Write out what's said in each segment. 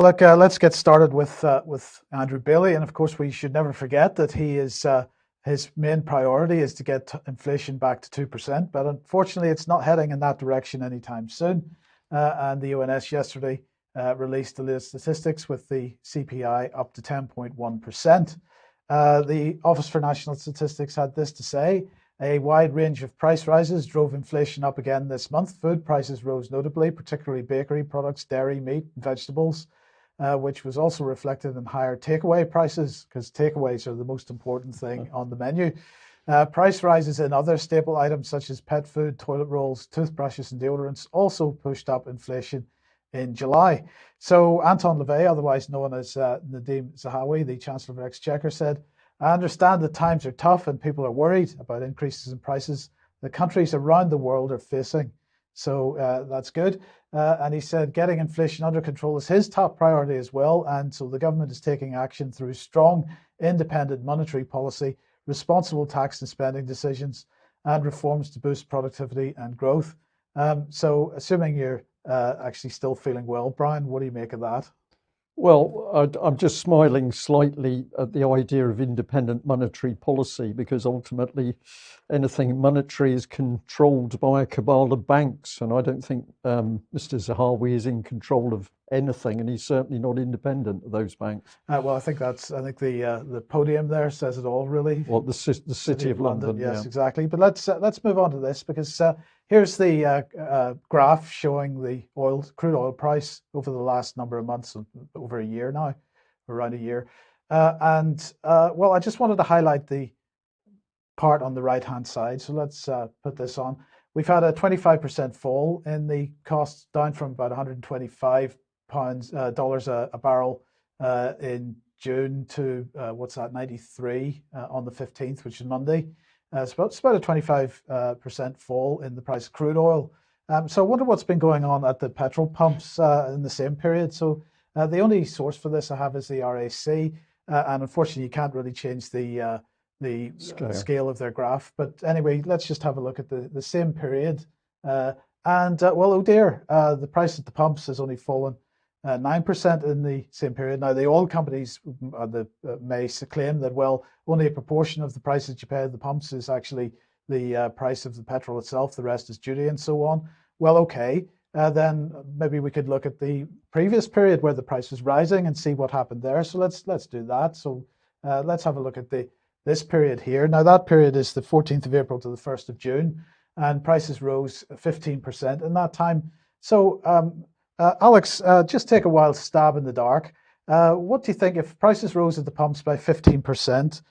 Look, let's get started with Andrew Bailey, and of course, we should never forget that he is his main priority is to get inflation back to 2%. But unfortunately, it's not heading in that direction anytime soon. And the ONS yesterday released the latest statistics with the CPI up to 10.1%. The Office for National Statistics had this to say: a wide range of price rises drove inflation up again this month. Food prices rose notably, particularly bakery products, dairy, meat, and vegetables. Which was also reflected in higher takeaway prices, because takeaways are the most important thing on the menu. Price rises in other staple items such as pet food, toilet rolls, toothbrushes, and deodorants also pushed up inflation in July. So Anton Levey, otherwise known as Nadeem Zahawi, the Chancellor of Exchequer, said, "I understand that times are tough and people are worried about increases in prices that countries around the world are facing. So that's good." And he said getting inflation under control is his top priority as well. And so the government is taking action through strong, independent monetary policy, responsible tax and spending decisions, and reforms to boost productivity and growth. So assuming you're actually still feeling well, Brian, what do you make of that? Well, I'm just smiling slightly at the idea of independent monetary policy, because ultimately anything monetary is controlled by a cabal of banks. And I don't think Mr. Zahawi is in control of anything, and he's certainly not independent of those banks. Well, I think the podium there says it all, really. Well, the City of London. Yes, yeah. Exactly. But let's move on to this, because here's the graph showing the crude oil price over the last number of months, over a year now, around a year. Well, I just wanted to highlight the part on the right hand side. So let's put this on. We've had a 25% fall in the costs, down from about 125 dollars a barrel in June to what's that, 93 on the 15th, which is Monday. It's about a 25% fall in the price of crude oil. So I wonder what's been going on at the petrol pumps in the same period. So the only source for this I have is the RAC, and unfortunately you can't really change the scale of their graph. But anyway, let's just have a look at the same period. Well, oh dear, the price at the pumps has only fallen 9% in the same period. Now, the oil companies may claim that, well, only a proportion of the price that you pay at the pumps is actually the price of the petrol itself. The rest is duty and so on. Well, okay, then maybe we could look at the previous period where the price was rising and see what happened there. So let's do that. So let's have a look at this period here. Now, that period is the 14th of April to the 1st of June, and prices rose 15% in that time. So Alex, just take a wild stab in the dark. What do you think, if prices rose at the pumps by 15%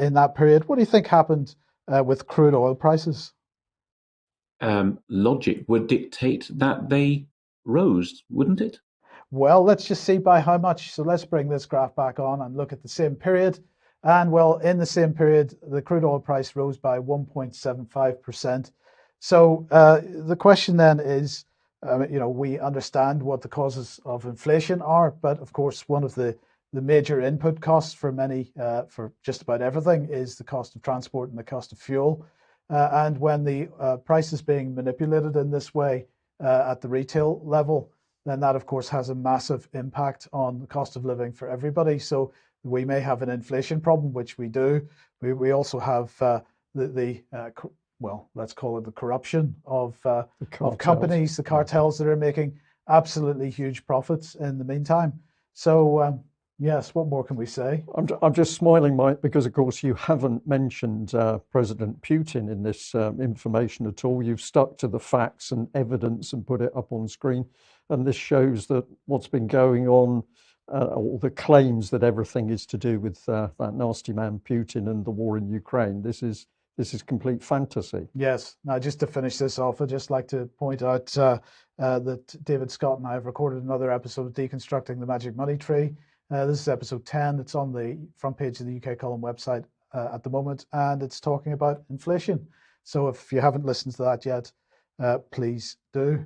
in that period, what do you think happened with crude oil prices? Logic would dictate that they rose, wouldn't it? Well, let's just see by how much. So let's bring this graph back on and look at the same period. And well, in the same period, the crude oil price rose by 1.75%. So the question then is, we understand what the causes of inflation are, but of course, one of the major input costs for for just about everything is the cost of transport and the cost of fuel. And when the price is being manipulated in this way at the retail level, then that, of course, has a massive impact on the cost of living for everybody. So we may have an inflation problem, which we do. We also have well, let's call it the corruption of companies, the cartels that are making absolutely huge profits in the meantime. So yes, what more can we say? I'm just smiling, Mike, because of course you haven't mentioned President Putin in this information at all. You've stuck to the facts and evidence and put it up on screen. And this shows that what's been going on, all the claims that everything is to do with that nasty man Putin and the war in Ukraine. This is complete fantasy. Yes. Now, just to finish this off, I'd just like to point out that David Scott and I have recorded another episode of Deconstructing the Magic Money Tree. This is episode 10. It's on the front page of the UK Column website at the moment, and it's talking about inflation. So if you haven't listened to that yet, please do.